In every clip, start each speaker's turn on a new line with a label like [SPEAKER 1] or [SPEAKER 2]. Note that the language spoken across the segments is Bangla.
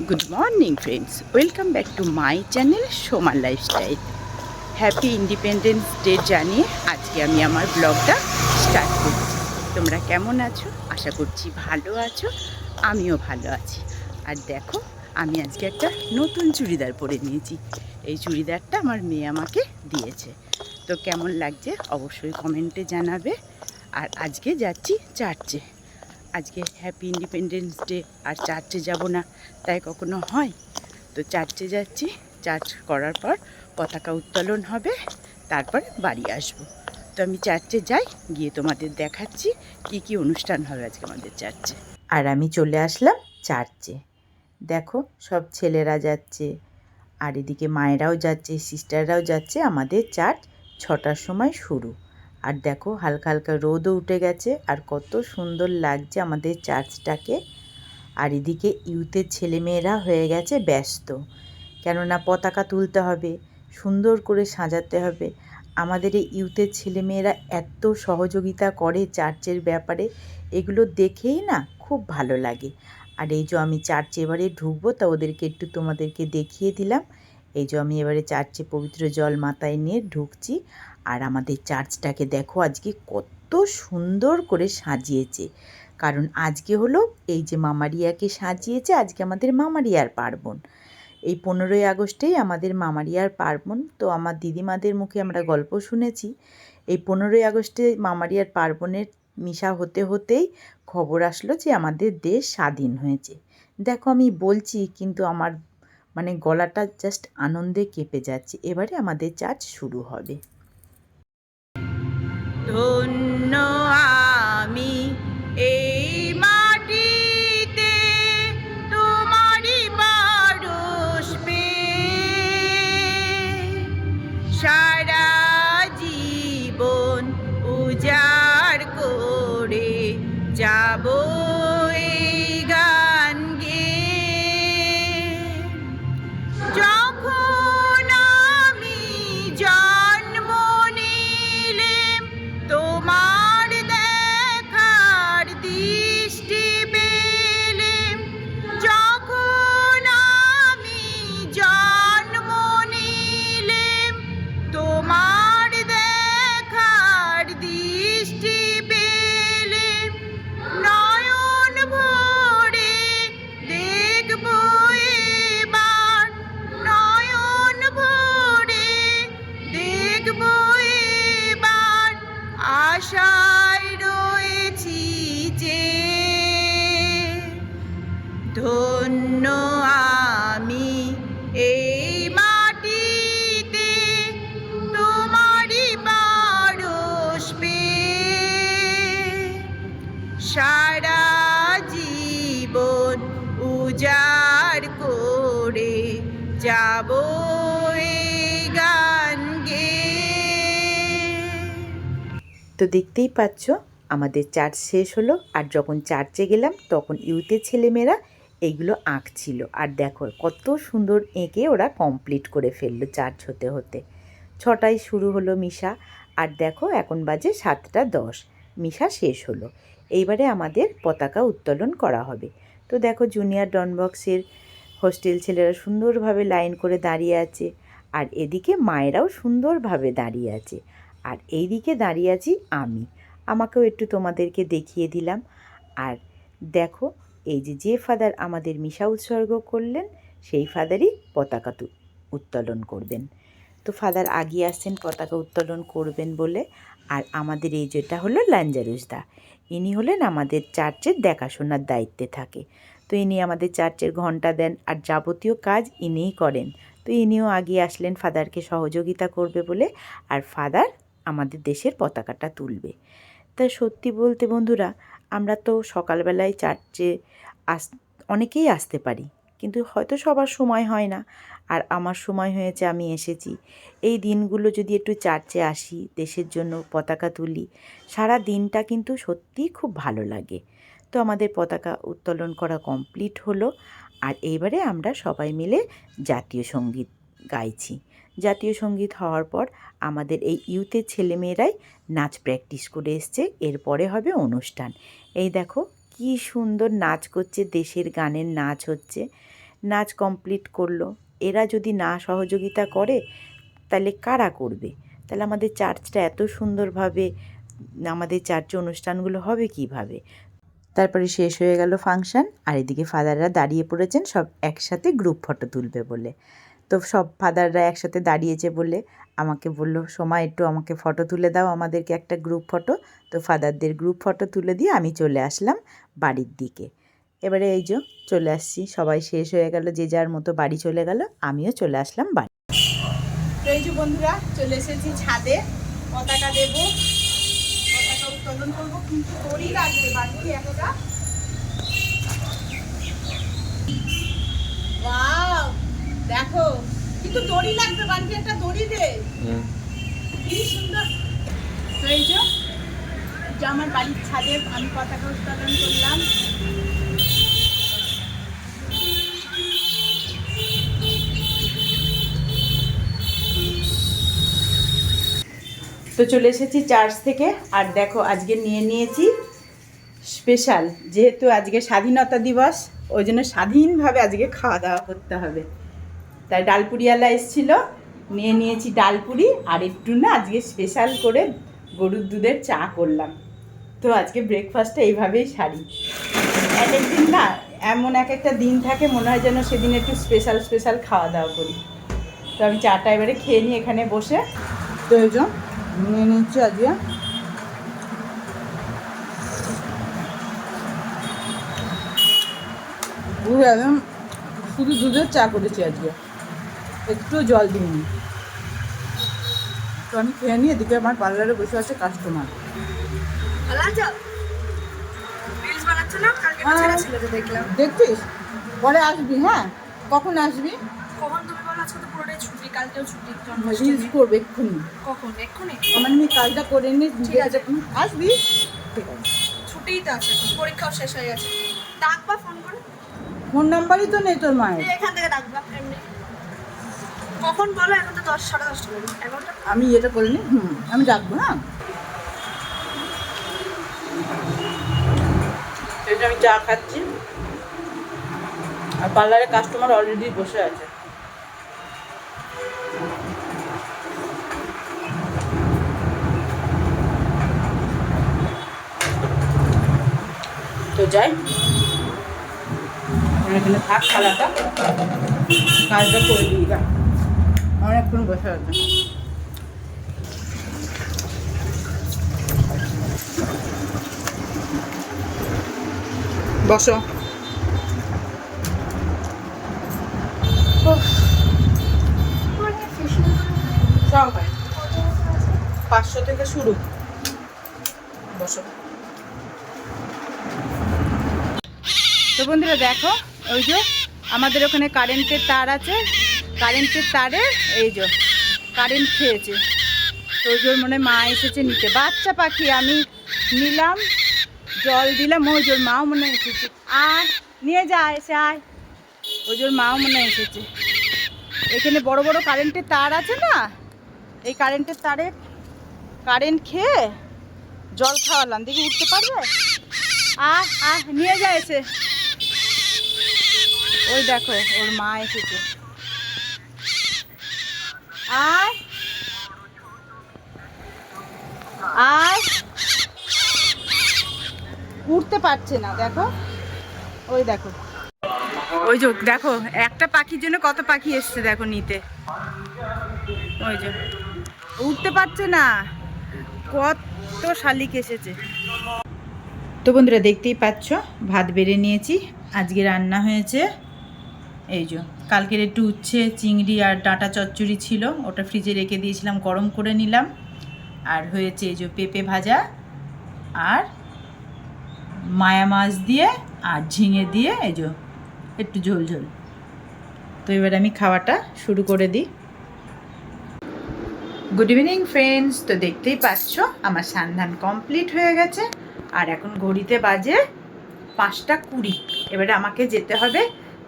[SPEAKER 1] Good morning friends, welcome back to my channel সোমার লাইফস্টাইল। হ্যাপি ইন্ডিপেন্ডেন্স ডে জানিয়ে আজকে আমি আমার ব্লগটা স্টার্ট করছি। তোমরা কেমন আছো? আশা করছি ভালো আছো, আমিও ভালো আছি। আর দেখো, আমি আজকে একটা নতুন চুড়িদার পরে নিয়েছি। এই চুড়িদারটা আমার মেয়ে আমাকে দিয়েছে। তো কেমন লাগছে অবশ্যই কমেন্টে জানাবে। আর আজকে যাচ্ছি চার্চে। আজকে হ্যাপি ইন্ডিপেন্ডেন্স ডে, আর চার্চে যাব না তাই কখনো হয়? তো চার্চে যাচ্ছি। চার্চ করার পর পতাকা উত্তোলন হবে, তারপর বাড়ি আসব। তো আমি চার্চে যাই, গিয়ে তোমাদের দেখাচ্ছি কি কি অনুষ্ঠান হবে আজকে আমাদের চার্চে। আর আমি চলে আসলাম চার্চে। দেখো, সব ছেলেরা যাচ্ছে, আর এদিকে মায়েরাও যাচ্ছে, সিস্টাররাও যাচ্ছে। আমাদের চার্চ 6টার সময় শুরু। আর দেখো, হালকা হালকা রোদও উঠে গেছে, আর কত সুন্দর লাগছে আমাদের চার্চটাকে। আর এদিকে ইউথের ছেলেমেয়েরা হয়ে গেছে ব্যস্ত, কেননা পতাকা তুলতে হবে, সুন্দর করে সাজাতে হবে। আমাদের এই ইউথের ছেলেমেয়েরা এত সহযোগিতা করে চার্চের ব্যাপারে, এগুলো দেখেই না খুব ভালো লাগে। আর এই যে আমি চার্চে এবারে ঢুকবো, তা ওদেরকে একটু তোমাদেরকে দেখিয়ে দিলাম। এই যে আমি এবারে চার্চে পবিত্র জল মাথায় নিয়ে ঢুকছি। আর আমাদের চার্চটাকে দেখো আজকে কত সুন্দর করে সাজিয়েছে। কারণ আজকে হলো এই যে মামারিয়াকে সাজিয়েছে, আজকে আমাদের মামারিয়ার পার্বণ। এই 15ই আগস্টেই আমাদের মামারিয়ার পার্বণ। তো আমার দিদিমাদের মুখে আমরা গল্প শুনেছি, এই 15ই আগস্টে মামারিয়ার পার্বণের মিশা হতে হতেই খবর আসলো যে আমাদের দেশ স্বাধীন হয়েছে। দেখো, আমি বলছি কিন্তু আমার গলাটা জাস্ট আনন্দে কেঁপে যাচ্ছে। এবারে আমাদের চার্চ শুরু হবে। ধন্য আমি এই মাটিতে তোমারই পারস পেয়ে, সারা জীবন উজাড় করে যাব এই গান গেয়ে। যখন আমি জন্ম নিলেম, তোমার দেখার দৃষ্টি পেলেম। যখন আমি জন্ম নিলেম, তোমার দেখার দৃষ্টি পেলেম। নয়ন ভরে দেখব এবার, নয়ন ভরে দেখব এবার, আশায় রয়েছি যে। ধন্য আমি এই মাটিতে তোমারই পারস পেয়ে, সারা জীবন উজাড় করে যাব এই গান গেয়ে। তো দেখতেই পাচ্ছ, আমাদের চার্চ শেষ হলো। আর যখন চার্চে গেলাম তখন ইউথের ছেলেমেয়েরা এইগুলো আঁকছিল। আর দেখো কত সুন্দর এঁকে ওরা কমপ্লিট করে ফেললো চার্চ হতে হতে। 6টায় শুরু হলো মিশা। আর দেখো এখন বাজে 7টা 10, মিশা শেষ হলো। এইবারে আমাদের পতাকা উত্তোলন করা হবে। তো দেখো, জুনিয়র ডনবক্সের হোস্টেল ছেলেরা সুন্দরভাবে লাইন করে দাঁড়িয়ে আছে, আর এদিকে মায়েরাও সুন্দরভাবে দাঁড়িয়ে আছে। আর এই দিকে দাঁড়িয়ে আছি আমি, আমাকেও একটু তোমাদেরকে দেখিয়ে দিলাম। আর দেখো, এই যে যে ফাদার আমাদের মিশা উৎসর্গ করলেন, সেই ফাদারই পতাকা উত্তোলন করবেন। তো ফাদার আগিয়ে আসছেন পতাকা উত্তোলন করবেন বলে। আর আমাদের এই যেটা হলো লাঞ্জারুসদা, ইনি হলেন আমাদের চার্চের দেখাশোনার দায়িত্বে থাকে। তো ইনি আমাদের চার্চের ঘণ্টা দেন, আর যাবতীয় কাজ ইনিই করেন। তো ইনিও আগিয়ে আসলেন ফাদারকে সহযোগিতা করবে বলে। আর ফাদার আমাদের দেশের পতাকাটা তুলবে। তা সত্যি বলতে বন্ধুরা, আমরা তো সকালবেলায় চার্চে অনেকেই আসতে পারি, কিন্তু হয়তো সবার সময় হয় না। আর আমার সময় হয়েছে, আমি এসেছি। এই দিনগুলো যদি একটু চার্চে আসি, দেশের জন্য পতাকা তুলি, সারা দিনটা কিন্তু সত্যিই খুব ভালো লাগে। তো আমাদের পতাকা উত্তোলন করা কমপ্লিট হলো। আর এইবারে আমরা সবাই মিলে জাতীয় সঙ্গীত গাইছি। জাতীয় সঙ্গীত হওয়ার পর আমাদের এই ইউথের ছেলেমেয়েরাই নাচ প্র্যাকটিস করে এসছে। এরপরে হবে অনুষ্ঠান। এই দেখো কি সুন্দর নাচ করছে, দেশের গানের নাচ হচ্ছে। নাচ কমপ্লিট করলো। এরা যদি না সহযোগিতা করে তাহলে কারা করবে? তাহলে আমাদের চার্চটা এত সুন্দরভাবে আমাদের চার্চে অনুষ্ঠানগুলো হবে কিভাবে? তারপরে শেষ হয়ে গেল ফাংশান, আর এদিকে ফাদাররা দাঁড়িয়ে পড়েছেন সব একসাথে গ্রুপ ফটো তুলবে বলে। তো সব ফাদাররা একসাথে দাঁড়িয়েছে বলে আমাকে বললো, সময় একটু আমাকে ফটো তুলে দাও, আমাদেরকে একটা গ্রুপ ফটো। তো ফাদারদের গ্রুপ ফটো তুলে দিয়ে আমি চলে আসলাম বাড়ির দিকে। এবারে এই যে চলে আসছি, সবাই শেষ হয়ে গেল, যে যার মতো বাড়ি চলে গেল, আমিও চলে আসলাম বাড়ি। তো এই যে বন্ধুরা চলে এসেছি ছাদে, পতাকা দেব, পতাকা উত্তোলন করবো, কিন্তু দড়ি লাগবে বাড়িতে একটা। ওয়াও, দেখো কিন্তু দড়ি লাগবে বাড়িতে একটা, দড়ি দে। কি সুন্দর। তো এই যে আমার বাড়ির ছাদে আমি পতাকা উত্তোলন করলাম। তো চলে এসেছি চার্চ থেকে, আর দেখো আজকে নিয়ে নিয়েছি স্পেশাল, যেহেতু আজকে স্বাধীনতা দিবস, ওই জন্য স্বাধীনভাবে আজকে খাওয়া দাওয়া করতে হবে। তাই ডালপুরিওয়ালা এসেছিলো, নিয়ে নিয়েছি ডালপুরি, আর একটু না আজকে স্পেশাল করে গরুর দুধের চা করলাম। তো আজকে ব্রেকফাস্টটা এইভাবেই সারি। এক একদিন না এমন এক একটা দিন থাকে, মনে হয় যেন সেদিন একটু স্পেশাল স্পেশাল খাওয়া দাওয়া করি। তো আমি চাটা এবারে খেয়ে নিই এখানে বসে। তো এই জন্য নিয়ে নিচ্ছি আজকে একদম শুধু দুধের চা করেছি আজকে, একটু জল দিইনি। তো আমি খেয়ে নিই, এদিকে আমার পার্লারে বসে আছে কাস্টমার। দেখছিস, পরে আসবি। হ্যাঁ, কখন আসবি?
[SPEAKER 2] কখন তুমি বলো? আজকে তো পুরোটাই ছুটি, কালকেও ছুটি।
[SPEAKER 1] রিলস করবে এক্ষুনি।
[SPEAKER 2] কখন? এক্ষুনি?
[SPEAKER 1] আমার আমি কাজটা করে নিই, ঠিক আছে আসবি? ঠিক আছে,
[SPEAKER 2] ছুটিই তো আছে, পরীক্ষাও শেষ হয়ে গেছে। ডাকবা ফোন করে?
[SPEAKER 1] ফোন নাম্বারই তো নেই তোর মায়ের।
[SPEAKER 2] এখান থেকে ডাকবা এমনি। কখন বলো? এখন তো 10, 10:30 বলো, 11টা।
[SPEAKER 1] আমি এটা করে নিই, আমি ডাকবো। হ্যাঁ, আমি চা খাচ্ছি, আর পার্লারে কাস্টমার অলরেডি বসে আছে। তো যাই, এখানে থাক খালাটা, কাজটা করে দিই। অনেকক্ষণ বসে আছে। বসো। সব হয় 500 থেকে শুরু। বসো। তো বন্ধুরা দেখো, ওই যে আমাদের ওখানে কারেন্টের তার আছে, কারেন্টের তারে এই যে কারেন্ট খেয়েছে। তো ওই জোর মনে মা এসেছে নিতে, বাচ্চা পাখি। আমি নিলাম, জল দিলাম, ওই জোর মাও মনে এসেছে। আয় নিয়ে যা, এসে আয়। ওই জোর মাও মনে এসেছে। এখানে বড় বড় কারেন্টের তার আছে না, এই কারেন্টের তারে কারেন্ট খেয়ে জল খাওয়ালাম, দেখি উঠতে পারবে। আহ নিয়ে যা এসে। ওই দেখো ওর মা এসেছে। আয় আয়, উঠতে পারছে না, দেখো। ওই দেখো, ওই যে দেখো একটা পাখির জন্য কত পাখি এসছে দেখো নিতে। ওই যে উঠতে পারছে না, কত শালিক এসেছে। তো বন্ধুরা দেখতেই পাচ্ছ, ভাত বেড়ে নিয়েছি। আজকে রান্না হয়েছে এই যে, কালকের একটু উচ্ছে চিংড়ি আর ডাঁটা চচ্চড়ি ছিল, ওটা ফ্রিজে রেখে দিয়েছিলাম, গরম করে নিলাম। আর হয়েছে এই যে পেঁপে ভাজা, আর মায়া মাছ দিয়ে আর ঝিঙে দিয়ে এই যে একটু ঝোল ঝোল। তো এবার আমি খাওয়াটা শুরু করে দিই। Good evening friends. তো দেখতেই পাচ্ছ আমার স্নান কমপ্লিট হয়ে গেছে, আর এখন ঘড়িতে বাজে 5:20। এবারে আমাকে যেতে হবে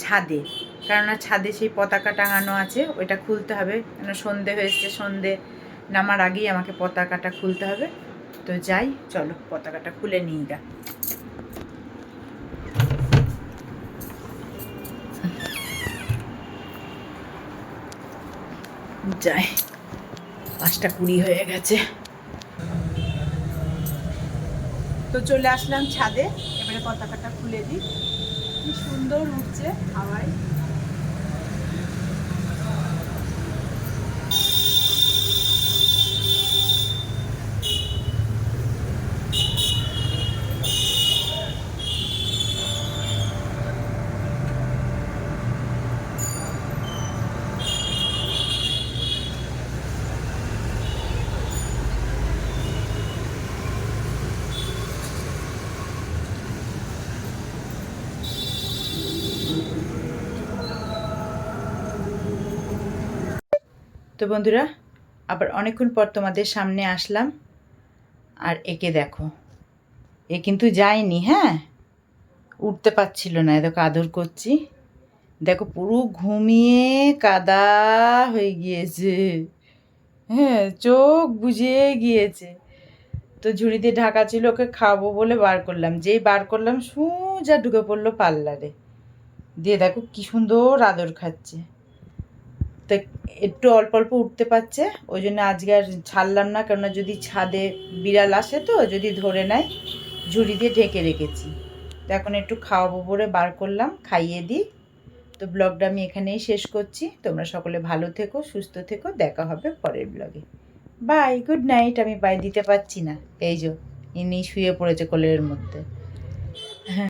[SPEAKER 1] ছাদে, কেননা ছাদে সেই পতাকা টাঙানো আছে, ওইটা খুলতে হবে। কেন সন্ধে হয়েছে, সন্ধে নামার আগেই আমাকে পতাকাটা খুলতে হবে। তো যাই, চলো পতাকাটা খুলে নিই গা। যাই, 5:20 হয়ে গেছে। তো চলে আসলাম ছাদে, এবারে পতাকাটা খুলে দিই। কি সুন্দর উঠছে হাওয়ায়। তো বন্ধুরা, আবার অনেকক্ষণ পর তোমাদের সামনে আসলাম। আর একে দেখো, এ কিন্তু যায়নি, হ্যাঁ, উঠতে পারছিল না। এদেরকে আদর করছি, দেখো পুরো ঘুমিয়ে কাদা হয়ে গিয়েছে, হ্যাঁ, চোখ বুজে গিয়েছে। তো ঝুড়ি দিয়ে ঢাকা ছিল, ওকে খাবো বলে বার করলাম, যেই বার করলাম সোজা ঢুকে পড়লো পার্লারে। দিয়ে দেখো কি সুন্দর আদর খাচ্ছে। তো একটু অল্প অল্প উঠতে পারছে, ওই জন্য আজকে আর ছাড়লাম না, কেননা যদি ছাদে বিড়াল আসে তো যদি ধরে নেয়, ঝুড়ি দিয়ে ঢেকে রেখেছি। তো এখন একটু খাওয়াবো বলে বার করলাম, খাইয়ে দিই। তো ব্লগটা আমি এখানেই শেষ করছি। তোমরা সকলে ভালো থেকো, সুস্থ থেকো, দেখা হবে পরের ব্লগে। Bye, good night. আমি বাই দিতে পারছি না, এই যে ইনি শুয়ে পড়েছে কোলের মধ্যে।